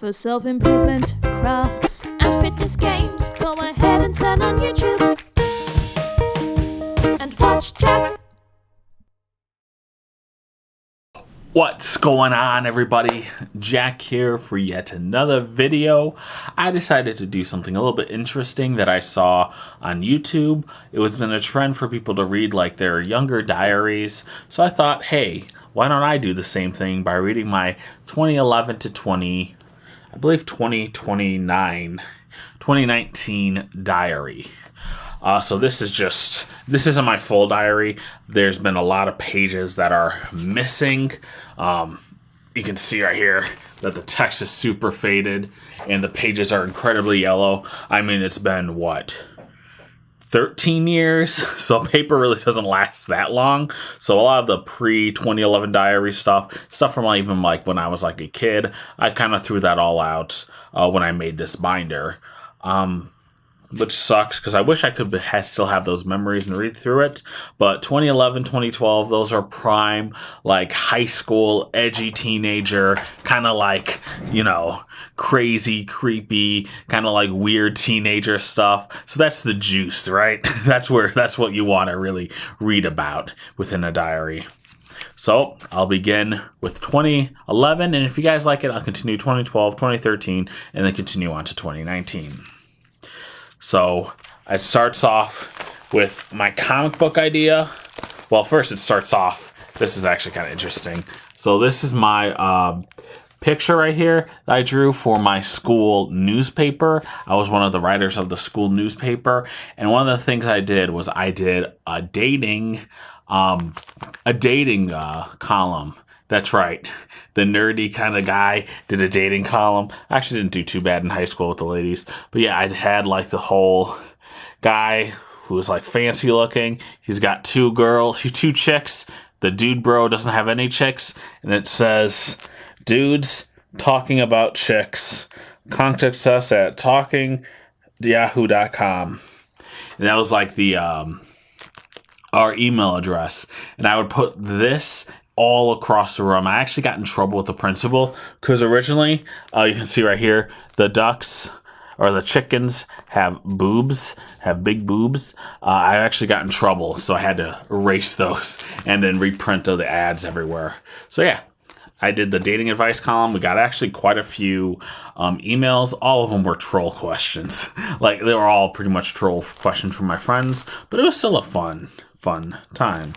For self-improvement, crafts, and fitness games, go ahead and turn on YouTube and watch Jack. What's going on, everybody? Jack here for yet another video. I decided to do something a little bit interesting that I saw on YouTube. It was been a trend for people to read like their younger diaries. So I thought, hey, why don't I do the same thing by reading my 2011 to 2019 diary. So this isn't my full diary. There's been a lot of pages that are missing. You can see right here that the text is super faded and the pages are incredibly yellow. I mean, it's been, 13 years? So paper really doesn't last that long. So a lot of the pre-2011 diary stuff from even when I was like a kid, I kind of threw that all out when I made this binder. Which sucks because I wish I could still have those memories and read through it. But 2011, 2012, those are prime, high school, edgy teenager, kind of crazy, creepy, kind of weird teenager stuff. So that's the juice, right? That's what you want to really read about within a diary. So I'll begin with 2011, and if you guys like it, I'll continue 2012, 2013, and then continue on to 2019. So it starts off with my comic book idea. Well, first it starts off, this is actually kind of interesting. So this is my picture right here that I drew for my school newspaper. I was one of the writers of the school newspaper. And one of the things I did was I did a dating column. That's right. The nerdy kind of guy did a dating column. I actually didn't do too bad in high school with the ladies. But yeah, I had the whole guy who was fancy looking. He's got two chicks. The dude bro doesn't have any chicks. And it says, dudes talking about chicks. Contact us at talkingyahoo.com. And that was our email address. And I would put this all across the room. I actually got in trouble with the principal because originally, you can see right here, the ducks or the chickens have big boobs. I actually got in trouble, so I had to erase those and then reprint the ads everywhere. So yeah, I did the dating advice column. We got actually quite a few emails. All of them were troll questions. They were all pretty much troll questions from my friends, but it was still a fun time.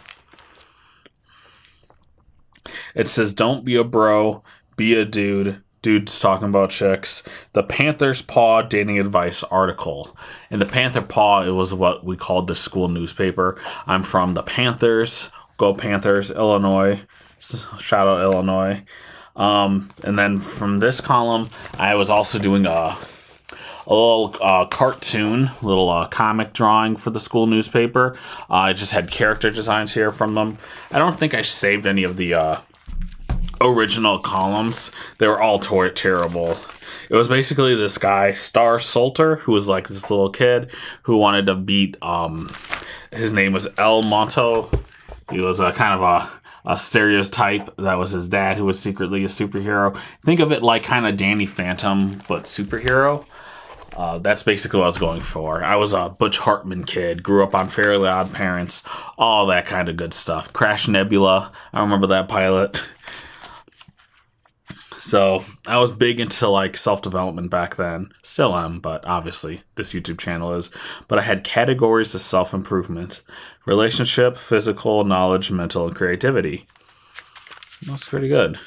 It says, don't be a bro, be a dude. Dude's talking about chicks. The Panther's Paw dating advice article. And the Panther Paw, it was what we called the school newspaper. I'm from the Panthers. Go Panthers, Illinois. Shout out Illinois. And then from this column, I was also doing a little cartoon, little comic drawing for the school newspaper. I just had character designs here from them. I don't think I saved any of the original columns. They were all terrible. It was basically this guy, Star Salter, who was this little kid who wanted to beat, his name was El Monto. He was a kind of a stereotype. That was his dad, who was secretly a superhero. Think of it like kind of Danny Phantom, but superhero. That's basically what I was going for. I was a Butch Hartman kid, grew up on Fairly Odd Parents, all that kind of good stuff. Crash Nebula, I remember that pilot. So I was big into self-development back then. Still am, but obviously this YouTube channel is. But I had categories of self-improvement: relationship, physical, knowledge, mental, and creativity. That's pretty good.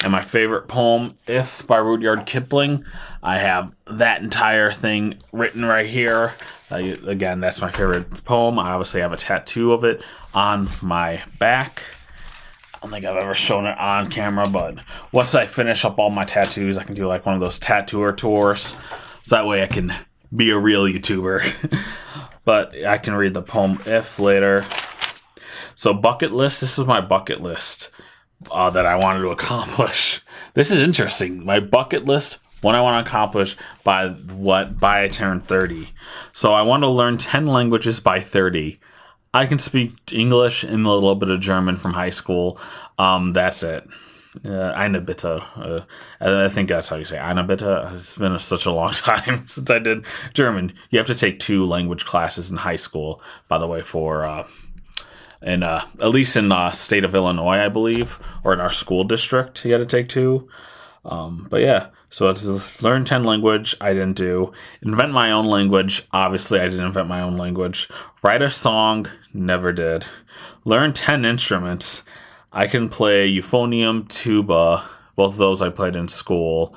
And my favorite poem, If by Rudyard Kipling. I have that entire thing written right here. Again, that's my favorite poem. I obviously have a tattoo of it on my back. I don't think I've ever shown it on camera, but once I finish up all my tattoos, I can do one of those tattooer tours. So that way I can be a real YouTuber. But I can read the poem If later. So bucket list, this is my bucket list. That I wanted to accomplish. This is interesting. My bucket list, what I want to accomplish by I turn 30. So I want to learn 10 languages by 30. I can speak English and a little bit of German from high school. That's it. Eine Bitte. I think that's how you say Eine Bitte. It's been such a long time since I did German. You have to take 2 language classes in high school, by the way, for at least in state of Illinois, I believe, or in our school district, you got to take 2. But yeah, so it's learn 10 language. I didn't do. Invent my own language. Obviously, I didn't invent my own language. Write a song. Never did. Learn 10 instruments. I can play euphonium, tuba. Both of those I played in school.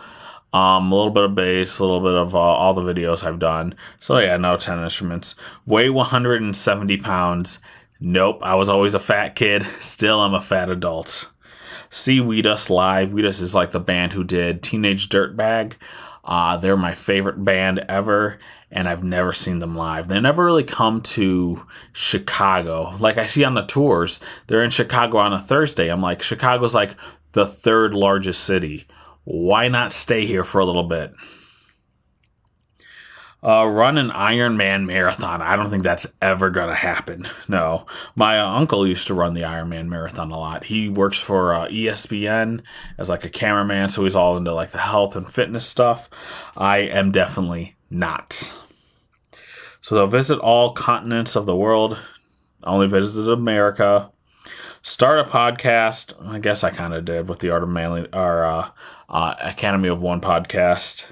A little bit of bass, a little bit of all the videos I've done. So yeah, no 10 instruments. Weigh 170 pounds. Nope, I was always a fat kid. Still, I'm a fat adult. See Weedus live. Weedus is like the band who did Teenage Dirtbag. They're my favorite band ever, and I've never seen them live. They never really come to Chicago. Like I see on the tours, they're in Chicago on a Thursday. I'm like, Chicago's like the 3rd largest city. Why not stay here for a little bit? Run an Ironman marathon. I don't think that's ever going to happen. No. My uncle used to run the Ironman marathon a lot. He works for ESPN as like a cameraman, so he's all into like the health and fitness stuff. I am definitely not. So they'll visit all continents of the world. I only visited America. Start a podcast. I guess I kind of did with the Art of Manly, or Academy of One podcast.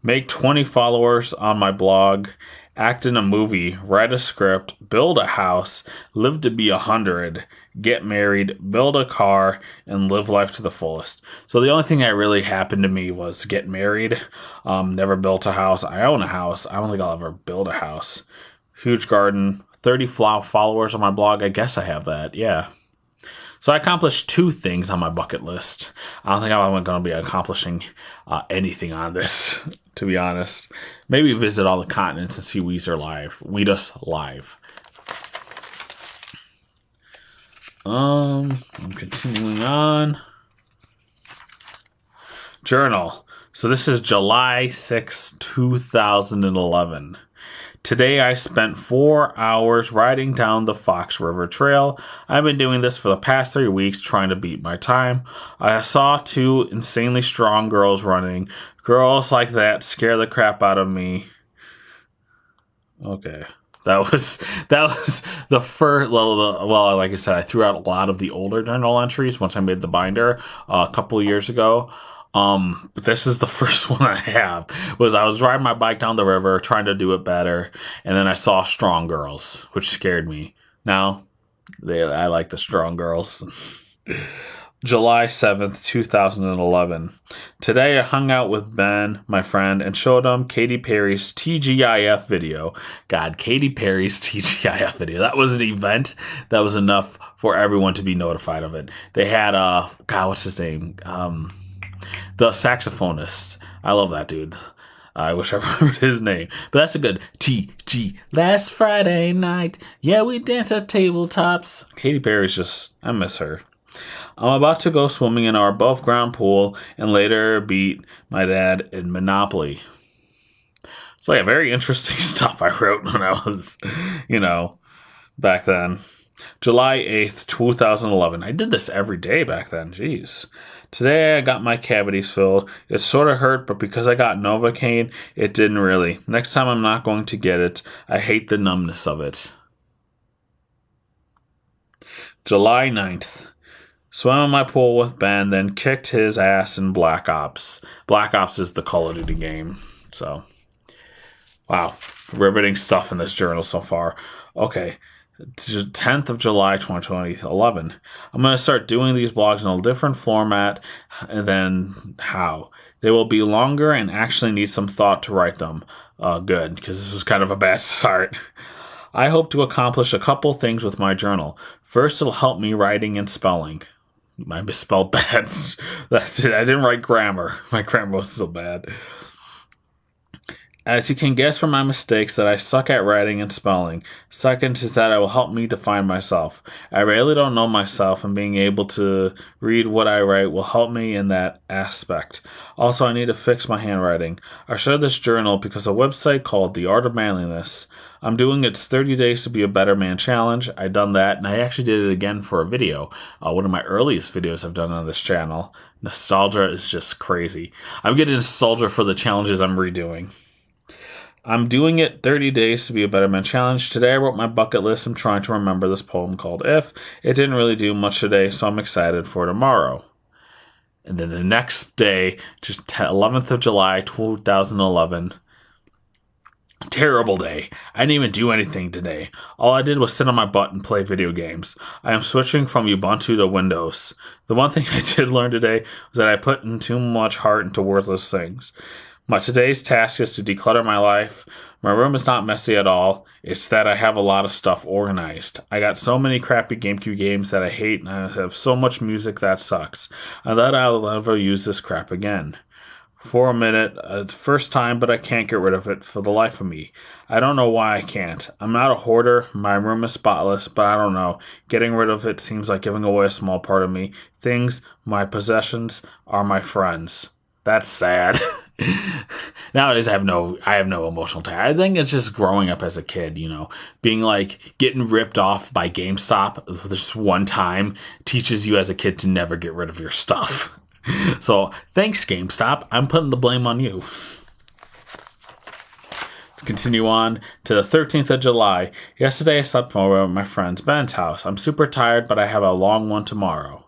Make 20 followers on my blog. Act in a movie. Write a script. Build a house. Live to be 100. Get married. Build a car. And live life to the fullest. So the only thing that really happened to me was get married. Never built a house. I own a house. I don't think I'll ever build a house. Huge garden. 30 followers on my blog. I guess I have that. Yeah. So I accomplished 2 things on my bucket list. I don't think I'm going to be accomplishing anything on this, to be honest. Maybe visit all the continents and see Weedus live. I'm continuing on. Journal. So this is July 6, 2011. Today I spent 4 hours riding down the Fox River Trail. I've been doing this for the past 3 weeks trying to beat my time. I saw 2 insanely strong girls running. Girls like that scare the crap out of me. Okay. That was the first, well, like I said, I threw out a lot of the older journal entries once I made the binder a couple of years ago. But this is the first one I have. I was riding my bike down the river, trying to do it better, and then I saw strong girls, which scared me. Now, I like the strong girls. July 7th, 2011. Today I hung out with Ben, my friend, and showed him Katy Perry's TGIF video. God, Katy Perry's TGIF video. That was an event that was enough for everyone to be notified of it. They had, God, what's his name? The saxophonist. I love that dude. I wish I remembered his name. But that's a good TG. Last Friday night, yeah, we danced at tabletops. Katy Perry's just, I miss her. I'm about to go swimming in our above ground pool and later beat my dad in Monopoly. It's like a very interesting stuff I wrote when I was, back then. July 8th, 2011. I did this every day back then. Jeez. Today I got my cavities filled. It sort of hurt, but because I got Novocaine, it didn't really. Next time I'm not going to get it. I hate the numbness of it. July 9th. Swam in my pool with Ben, then kicked his ass in Black Ops. Black Ops is the Call of Duty game. So, wow. Riveting stuff in this journal so far. Okay. 10th of July, 2011. I'm going to start doing these blogs in a different format than how. They will be longer and actually need some thought to write them. Good, because this was kind of a bad start. I hope to accomplish a couple things with my journal. First, it'll help me writing and spelling. I misspelled bad. That's it. I didn't write grammar. My grammar was so bad. As you can guess from my mistakes that I suck at writing and spelling. Second is that it will help me define myself. I really don't know myself, and being able to read what I write will help me in that aspect. Also, I need to fix my handwriting. I started this journal because of a website called The Art of Manliness. I'm doing its 30 Days to Be a Better Man challenge. I done that, and I actually did it again for a video. One of my earliest videos I've done on this channel. Nostalgia is just crazy. I'm getting nostalgia for the challenges I'm redoing. I'm doing it 30 Days to Be a Better Man challenge. Today I wrote my bucket list. I'm trying to remember this poem called If. It didn't really do much today, so I'm excited for tomorrow. And then the next day, just 11th of July, 2011. Terrible day. I didn't even do anything today. All I did was sit on my butt and play video games. I am switching from Ubuntu to Windows. The one thing I did learn today was that I put in too much heart into worthless things. My today's task is to declutter my life. My room is not messy at all. It's that I have a lot of stuff organized. I got so many crappy GameCube games that I hate, and I have so much music that sucks. I thought I'll never use this crap again. For a minute, it's the first time, but I can't get rid of it for the life of me. I don't know why I can't. I'm not a hoarder. My room is spotless, but I don't know. Getting rid of it seems like giving away a small part of me. Things, my possessions, are my friends. That's sad. Nowadays I have no emotional tie. I think it's just growing up as a kid, being getting ripped off by GameStop just one time teaches you as a kid to never get rid of your stuff. So thanks, GameStop. I'm putting the blame on you. Let's continue on to the 13th of July. Yesterday I slept over at my friend's Ben's house. I'm super tired, but I have a long one tomorrow.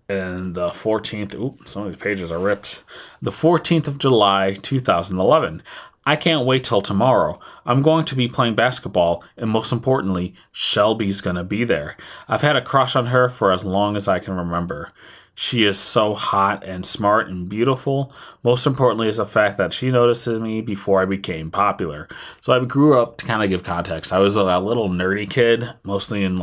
And the 14th, some of these pages are ripped. The 14th of July, 2011. I can't wait till tomorrow. I'm going to be playing basketball, and most importantly, Shelby's going to be there. I've had a crush on her for as long as I can remember. She is so hot and smart and beautiful. Most importantly is the fact that she notices me before I became popular. So I grew up, to kind of give context, I was a little nerdy kid, mostly in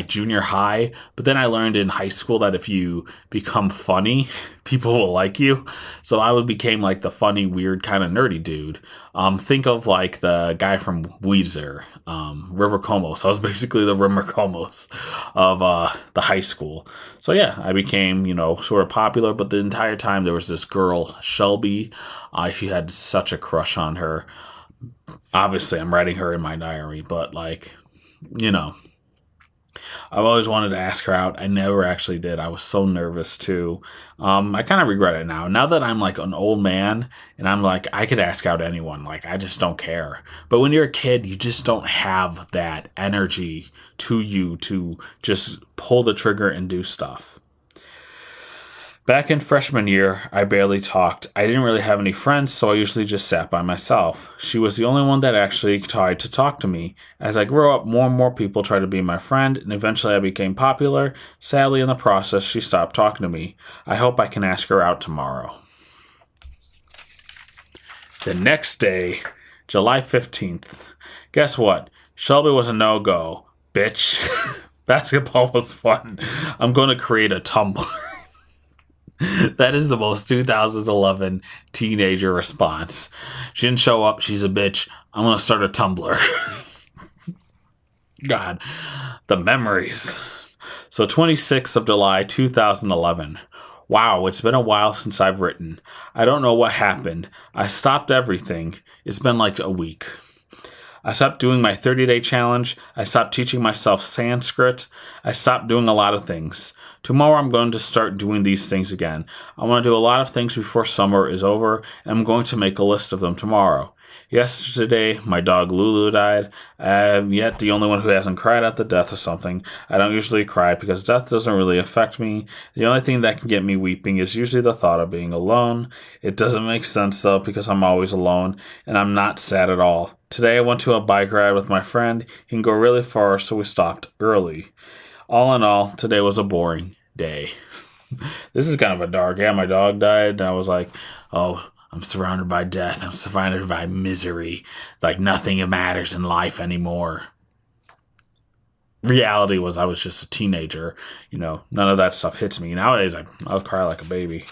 junior high, but then I learned in high school that if you become funny, people will like you. So I became the funny, weird kind of nerdy dude. Think of the guy from Weezer, River Comos. I was basically the River Comos of the high school. So yeah, I became sort of popular, but the entire time there was this girl, Shelby. She had such a crush on her. Obviously, I'm writing her in my diary, but I've always wanted to ask her out. I never actually did. I was so nervous too. I kind of regret it now. Now that I'm an old man and I'm I could ask out anyone. I just don't care. But when you're a kid, you just don't have that energy to you to just pull the trigger and do stuff. Back in freshman year, I barely talked. I didn't really have any friends, so I usually just sat by myself. She was the only one that actually tried to talk to me. As I grew up, more and more people tried to be my friend, and eventually I became popular. Sadly, in the process, she stopped talking to me. I hope I can ask her out tomorrow. The next day, July 15th. Guess what? Shelby was a no-go. Bitch. Basketball was fun. I'm going to create a Tumblr. That is the most 2011 teenager response. She didn't show up. She's a bitch. I'm going to start a Tumblr. God, the memories. So 26th of July, 2011. Wow, it's been a while since I've written. I don't know what happened. I stopped everything. It's been a week. I stopped doing my 30-day challenge. I stopped teaching myself Sanskrit. I stopped doing a lot of things. Tomorrow I'm going to start doing these things again. I want to do a lot of things before summer is over, and I'm going to make a list of them tomorrow. Yesterday, my dog Lulu died. I'm yet the only one who hasn't cried at the death of something. I don't usually cry because death doesn't really affect me. The only thing that can get me weeping is usually the thought of being alone. It doesn't make sense though because I'm always alone, and I'm not sad at all. Today I went to a bike ride with my friend. He can go really far, so we stopped early. All in all, today was a boring day. This is kind of a dark. Yeah, my dog died, and I was I'm surrounded by death. I'm surrounded by misery. Nothing matters in life anymore. reality was I was just a teenager. None of that stuff hits me. Nowadays, I'll cry like a baby.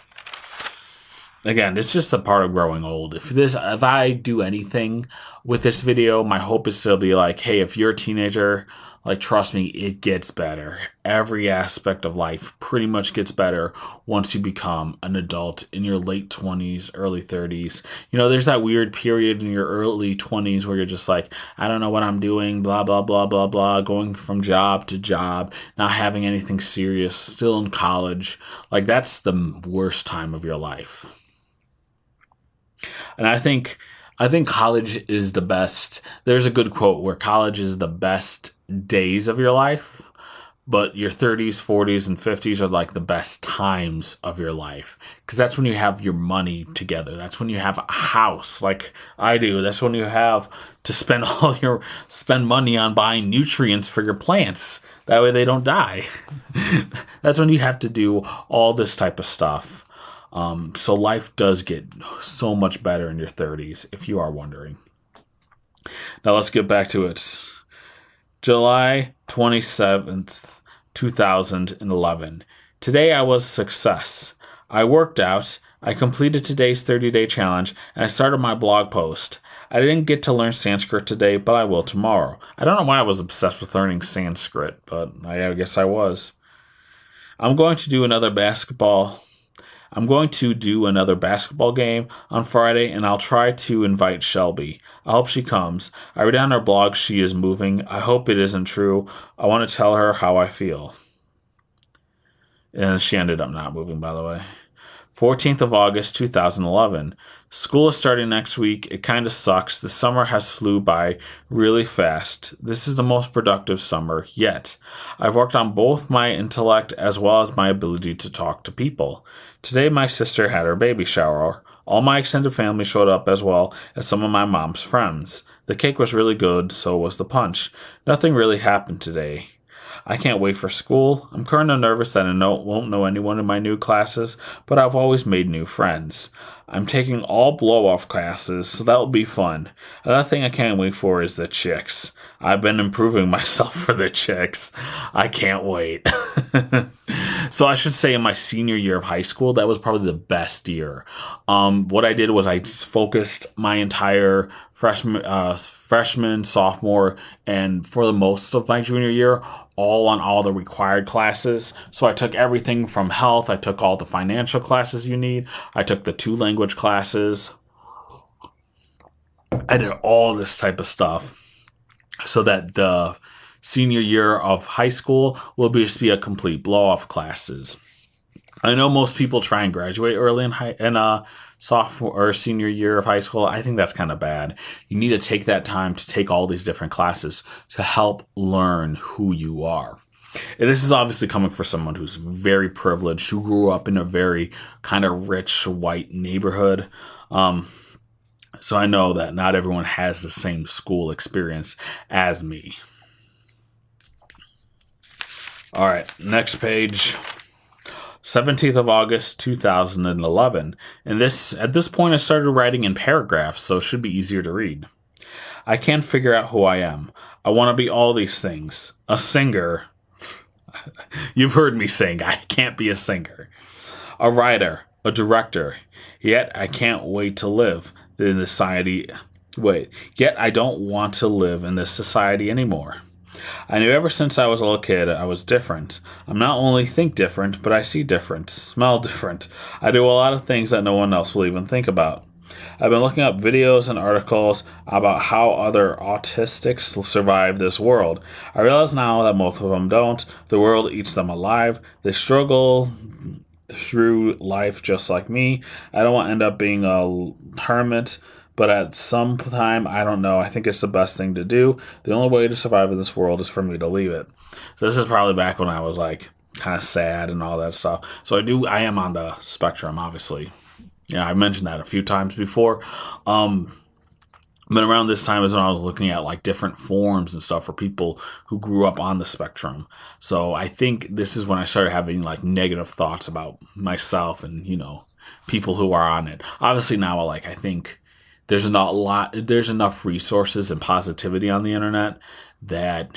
Again, it's just a part of growing old. If I do anything with this video, my hope is to be like, hey, if you're a teenager, like, trust me, it gets better. Every aspect of life pretty much gets better once you become an adult in your late 20s, early 30s. There's that weird period in your early 20s where you're just like, I don't know what I'm doing, blah, blah, blah, blah, blah, going from job to job, not having anything serious, still in college. Like, that's the worst time of your life. And I think college is the best. There's a good quote where college is the best days of your life, but your 30s, 40s, and 50s are like the best times of your life, because that's when you have your money together. That's when you have a house, like I do. That's when you have to spend money on buying nutrients for your plants. That way they don't die. That's when you have to do all this type of stuff. So life does get so much better in your 30s, if you are wondering. Now let's get back to it. July 27th, 2011. Today I was a success. I worked out, I completed today's 30-day challenge, and I started my blog post. I didn't get to learn Sanskrit today, but I will tomorrow. I don't know why I was obsessed with learning Sanskrit, but I guess I was. I'm going to do another basketball game on Friday, and I'll try to invite Shelby. I hope she comes. I read on her blog she is moving. I hope it isn't true. I want to tell her how I feel. And she ended up not moving, by the way. 14th of August, 2011. School is starting next week. It kind of sucks. The summer has flew by really fast. This is the most productive summer yet. I've worked on both my intellect as well as my ability to talk to people. Today, my sister had her baby shower. All my extended family showed up as well as some of my mom's friends. The cake was really good, so was the punch. Nothing really happened today. I can't wait for school. I'm kind of nervous that I won't know anyone in my new classes, but I've always made new friends. I'm taking all blow-off classes, so that will be fun. Another thing I can't wait for is the chicks. I've been improving myself for the chicks. I can't wait. So I should say in my senior year of high school, that was probably the best year. What I did was I just focused my entire freshman, sophomore, and for the most of my junior year, all on all the required classes. So I took everything from health. I took all the financial classes you need. I took the 2 language classes. I did all this type of stuff so that the senior year of high school will just be a complete blow-off classes. I know most people try and graduate early in sophomore or senior year of high school. I think that's kind of bad. You need to take that time to take all these different classes to help learn who you are. And this is obviously coming from someone who's very privileged, who grew up in a very kind of rich white neighborhood. So I know that not everyone has the same school experience as me. All right, next page. 17th of August, 2011. And at this point, I started writing in paragraphs, so it should be easier to read. I can't figure out who I am. I want to be all these things. A singer. You've heard me sing. I can't be a singer. A writer. A director. Yet I can't wait to live in this society. Yet I don't want to live in this society anymore. I knew ever since I was a little kid I was different. I not only think different, but I see different, smell different. I do a lot of things that no one else will even think about. I've been looking up videos and articles about how other autistics survive this world. I realize now that most of them don't. The world eats them alive. They struggle through life just like me. I don't want to end up being a hermit. But at some time, I don't know. I think it's the best thing to do. The only way to survive in this world is for me to leave it. So this is probably back when I was like kind of sad and all that stuff. So I am on the spectrum, obviously. I mentioned that a few times before. But around this time is when I was looking at like different forums and stuff for people who grew up on the spectrum. So I think this is when I started having like negative thoughts about myself and, people who are on it. Obviously now, I think there's enough resources and positivity on the internet that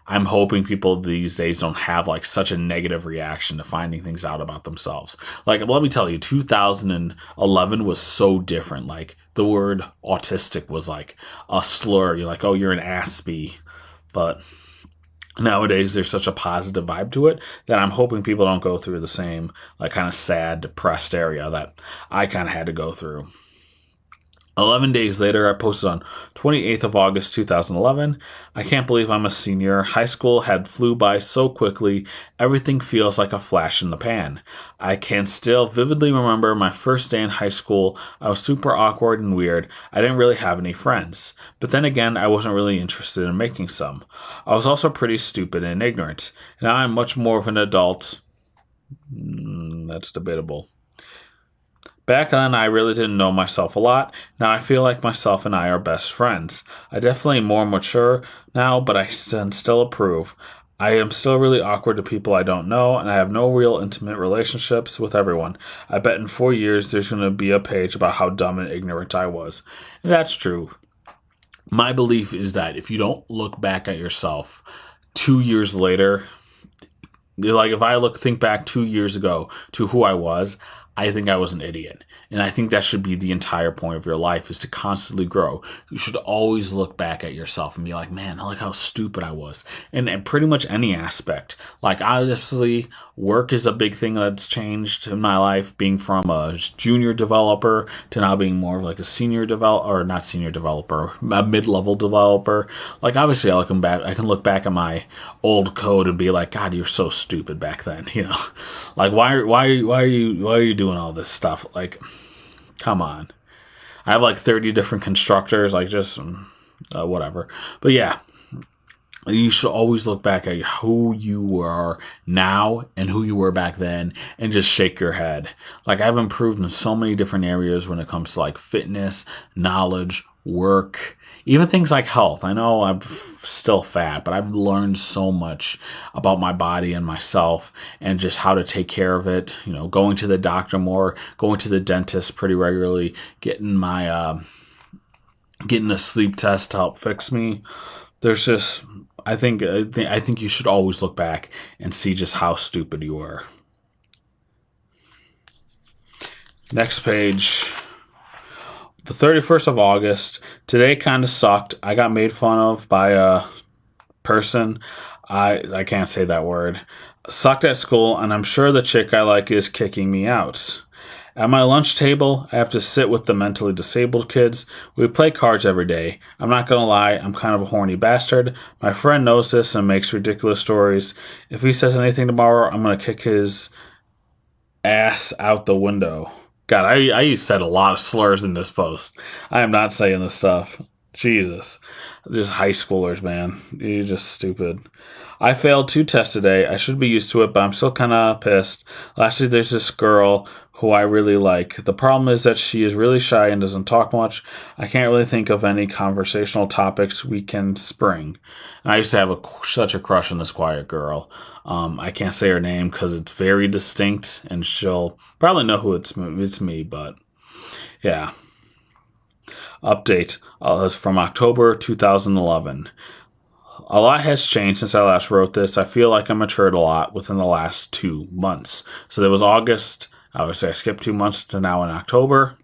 I'm hoping people these days don't have like such a negative reaction to finding things out about themselves. Like, let me tell you, 2011 was so different. Like, the word autistic was like a slur. You're like, oh, you're an Aspie. But nowadays, there's such a positive vibe to it that I'm hoping people don't go through the same, like, kind of sad, depressed area that I kind of had to go through. 11 days later, I posted on 28th of August 2011. I can't believe I'm a senior. High school had flew by so quickly. Everything feels like a flash in the pan. I can still vividly remember my first day in high school. I was super awkward and weird. I didn't really have any friends. But then again, I wasn't really interested in making some. I was also pretty stupid and ignorant. Now I'm much more of an adult. That's debatable. Back then, I really didn't know myself a lot. Now I feel like myself and I are best friends. I definitely more mature now, but I still approve. I am still really awkward to people I don't know, and I have no real intimate relationships with everyone. I bet in 4 years there's going to be a page about how dumb and ignorant I was. And that's true. My belief is that if you don't look back at yourself 2 years later, like if I think back 2 years ago to who I was, I think I was an idiot. And I think that should be the entire point of your life, is to constantly grow. You should always look back at yourself and be like, man, look how stupid I was. And pretty much any aspect. Like, obviously, work is a big thing that's changed in my life, being from a junior developer to now being more of like a senior developer, or not senior developer, a mid-level developer. Like, obviously, I can look back at my old code and be like, God, you're so stupid back then, you know? Like, why are you doing all this stuff? Like, come on. I have like 30 different constructors, like just whatever. But yeah, you should always look back at who you are now and who you were back then and just shake your head. Like, I've improved in so many different areas when it comes to like fitness, knowledge, work, even things like health. I know I'm still fat, but I've learned so much about my body and myself and just how to take care of it. You know, going to the doctor more, going to the dentist pretty regularly, getting a sleep test to help fix me. There's just, I think you should always look back and see just how stupid you were. Next page. The 31st of August. Today kind of sucked. I got made fun of by a person. I can't say that word. Sucked at school, and I'm sure the chick I like is kicking me out. At my lunch table, I have to sit with the mentally disabled kids. We play cards every day. I'm not going to lie, I'm kind of a horny bastard. My friend knows this and makes ridiculous stories. If he says anything tomorrow, I'm going to kick his ass out the window. God, I said a lot of slurs in this post. I am not saying this stuff. Jesus. Just high schoolers, man. You're just stupid. I failed 2 tests today. I should be used to it, but I'm still kind of pissed. Lastly, there's this girl who I really like. The problem is that she is really shy and doesn't talk much. I can't really think of any conversational topics we can spring. And I used to have such a crush on this quiet girl. I can't say her name because it's very distinct, and she'll probably know who it's me, but yeah. Update from October 2011. A lot has changed since I last wrote this. I feel like I matured a lot within the last 2 months. So there was August. I would say I skipped 2 months to now in October.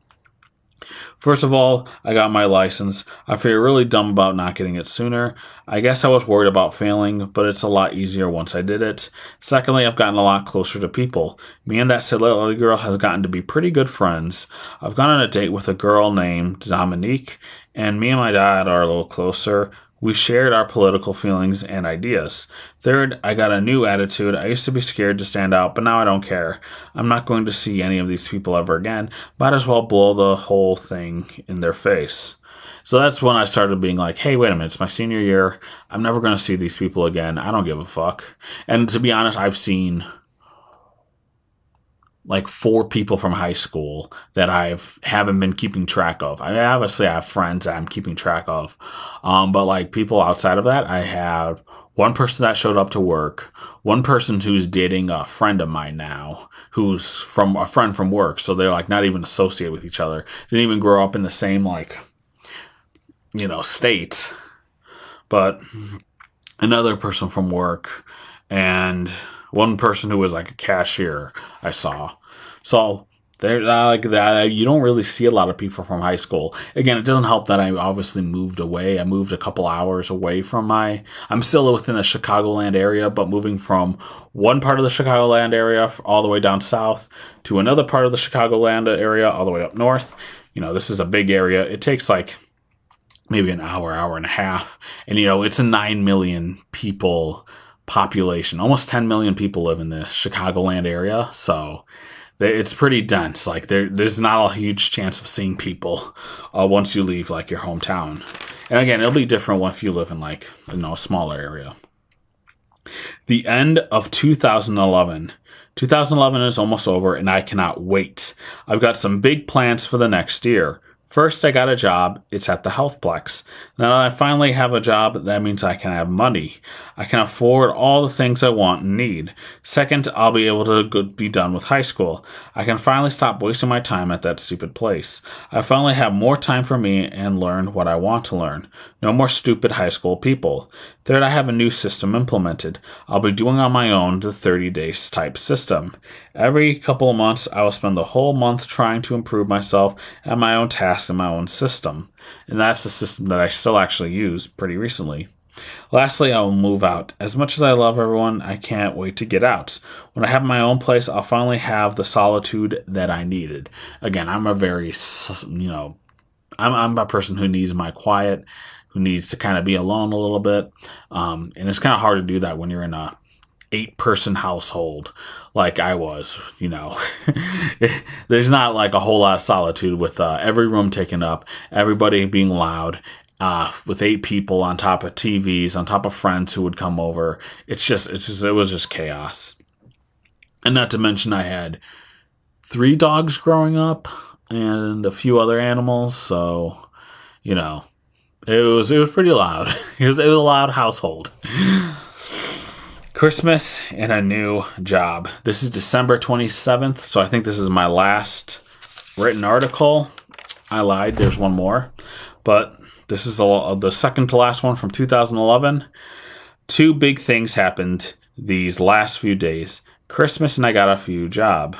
First of all, I got my license. I feel really dumb about not getting it sooner. I guess I was worried about failing, but it's a lot easier once I did it. Secondly, I've gotten a lot closer to people. Me and that silly girl has gotten to be pretty good friends. I've gone on a date with a girl named Dominique, and me and my dad are a little closer. We shared our political feelings and ideas. Third, I got a new attitude. I used to be scared to stand out, but now I don't care. I'm not going to see any of these people ever again. Might as well blow the whole thing in their face. So that's when I started being like, hey, wait a minute, it's my senior year. I'm never going to see these people again. I don't give a fuck. And to be honest, I've seen like 4 people from high school that haven't been keeping track of. I mean, obviously I have friends that I'm keeping track of. But like people outside of that, I have one person that showed up to work, one person who's dating a friend of mine now, who's from a friend from work. So they're like not even associated with each other. Didn't even grow up in the same state. But another person from work, and one person who was like a cashier I saw. So there, like that, you don't really see a lot of people from high school. Again, it doesn't help that I obviously moved away. I moved a couple hours away from I'm still within the Chicagoland area, but moving from one part of the Chicagoland area all the way down south to another part of the Chicagoland area all the way up north. This is a big area. It takes like maybe an hour and a half. And, it's a 9 million people population. Almost 10 million people live in the Chicagoland area. So it's pretty dense. Like there's not a huge chance of seeing people once you leave like your hometown. And again, it'll be different if you live in like, a smaller area. The end of 2011. 2011 is almost over and I cannot wait. I've got some big plans for the next year. First, I got a job. It's at the Healthplex. Now that I finally have a job, that means I can have money. I can afford all the things I want and need. Second, I'll be able to be done with high school. I can finally stop wasting my time at that stupid place. I finally have more time for me and learn what I want to learn. No more stupid high school people. Third, I have a new system implemented. I'll be doing on my own the 30 days type system. Every couple of months, I will spend the whole month trying to improve myself at my own tasks in my own system. And that's the system that I still actually use pretty recently. Lastly, I will move out. As much as I love everyone, I can't wait to get out. When I have my own place, I'll finally have the solitude that I needed. Again, I'm a very, I'm a person who needs my quiet, who needs to kind of be alone a little bit. And it's kind of hard to do that when you're in a 8-person household like I was, There's not like a whole lot of solitude with every room taken up, everybody being loud, with 8 people on top of TVs, on top of friends who would come over. It was just chaos. And not to mention I had 3 dogs growing up and a few other animals, so, it was pretty loud. It was a loud household. Christmas and a new job. This is December 27th, so I think this is my last written article. I lied, there's one more. But this is the second to last one from 2011. 2 big things happened these last few days. Christmas and I got a new job.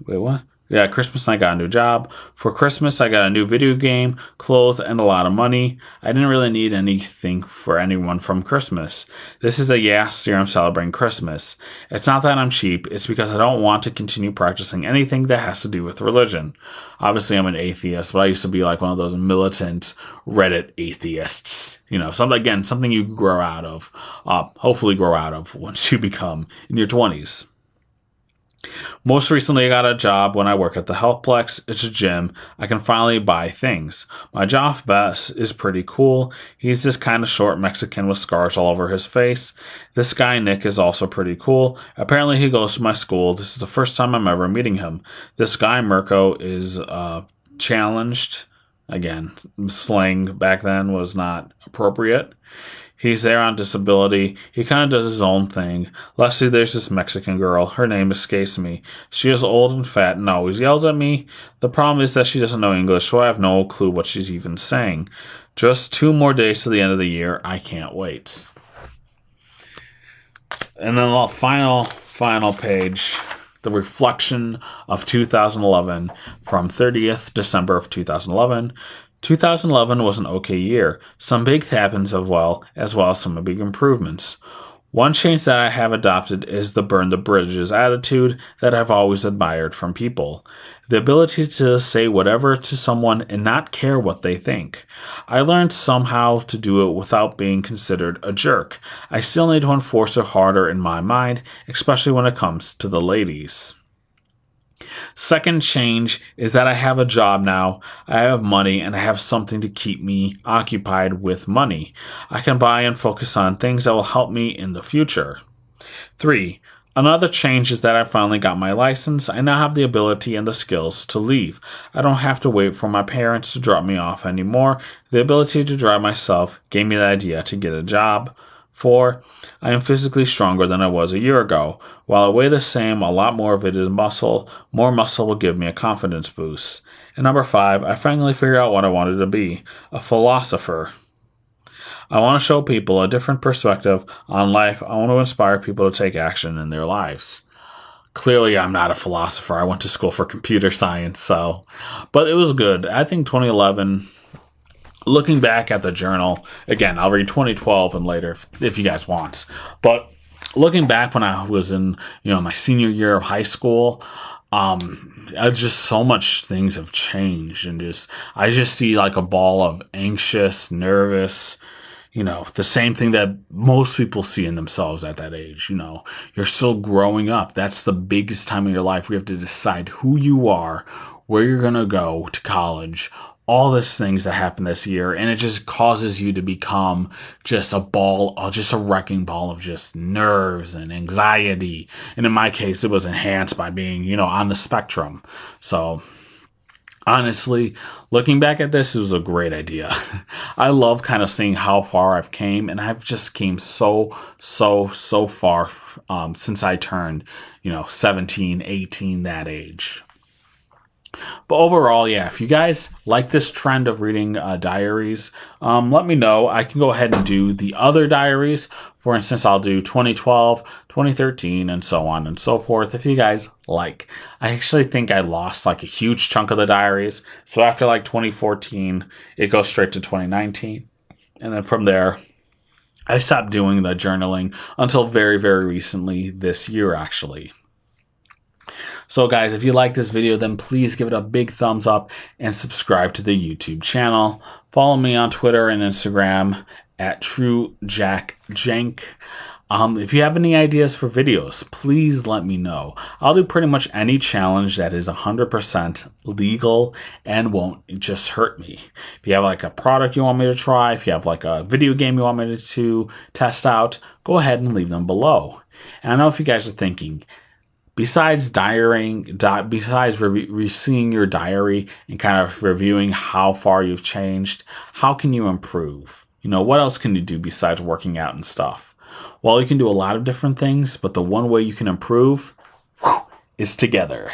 Wait, what? Yeah, Christmas and I got a new job. For Christmas, I got a new video game, clothes, and a lot of money. I didn't really need anything for anyone from Christmas. This is the last year I'm celebrating Christmas. It's not that I'm cheap, it's because I don't want to continue practicing anything that has to do with religion. Obviously, I'm an atheist, but I used to be like one of those militant Reddit atheists. Something you grow out of, hopefully grow out of once you become in your 20s. Most recently, I got a job when I work at the Healthplex. It's a gym. I can finally buy things. My job boss is pretty cool. He's this kind of short Mexican with scars all over his face. This guy, Nick, is also pretty cool. Apparently, he goes to my school. This is the first time I'm ever meeting him. This guy, Mirko, is challenged. Again, slang back then was not appropriate. He's there on disability. He kind of does his own thing. Lastly, there's this Mexican girl. Her name escapes me. She is old and fat and always yells at me. The problem is that she doesn't know English, so I have no clue what she's even saying. Just 2 more days to the end of the year. I can't wait. And then the final page, the reflection of 2011 from 30th December of 2011. 2011 was an okay year. Some big happenings as well as some big improvements. One change that I have adopted is the burn the bridges attitude that I've always admired from people. The ability to say whatever to someone and not care what they think. I learned somehow to do it without being considered a jerk. I still need to enforce it harder in my mind, especially when it comes to the ladies. Second change is that I have a job now, I have money, and I have something to keep me occupied with money. I can buy and focus on things that will help me in the future. 3. Another change is that I finally got my license. I now have the ability and the skills to leave. I don't have to wait for my parents to drop me off anymore. The ability to drive myself gave me the idea to get a job. 4. I am physically stronger than I was a year ago. While I weigh the same, a lot more of it is muscle. More muscle will give me a confidence boost. And number 5, I finally figured out what I wanted to be, a philosopher. I want to show people a different perspective on life. I want to inspire people to take action in their lives. Clearly, I'm not a philosopher. I went to school for computer science, but it was good. I think 2011, looking back at the journal, again, I'll read 2012 and later if you guys want. But looking back when I was in, my senior year of high school, just so much things have changed, and I just see like a ball of anxious, nervous, the same thing that most people see in themselves at that age. You're still growing up. That's the biggest time of your life. We have to decide who you are, where you're going to go to college, all these things that happen this year. And it just causes you to become just a wrecking ball of just nerves and anxiety. And in my case, it was enhanced by being, on the spectrum. So honestly, looking back at this, it was a great idea. I love kind of seeing how far I've came, and I've just came so far since I turned, 17, 18, that age. But overall, yeah, if you guys like this trend of reading diaries, let me know. I can go ahead and do the other diaries. For instance, I'll do 2012, 2013, and so on and so forth. If you guys like, I actually think I lost like a huge chunk of the diaries. So after like 2014, it goes straight to 2019. And then from there, I stopped doing the journaling until very, very recently this year, actually. So guys, if you like this video, then please give it a big thumbs up and subscribe to the YouTube channel. Follow me on Twitter and Instagram at TrueJackJank. If you have any ideas for videos, please let me know. I'll do pretty much any challenge that is 100% legal and won't just hurt me. If you have like a product you want me to try, if you have like a video game you want me to test out, go ahead and leave them below. And I know if you guys are thinking, besides seeing your diary and kind of reviewing how far you've changed, how can you improve? What else can you do besides working out and stuff? Well, you can do a lot of different things, but the one way you can improve is together.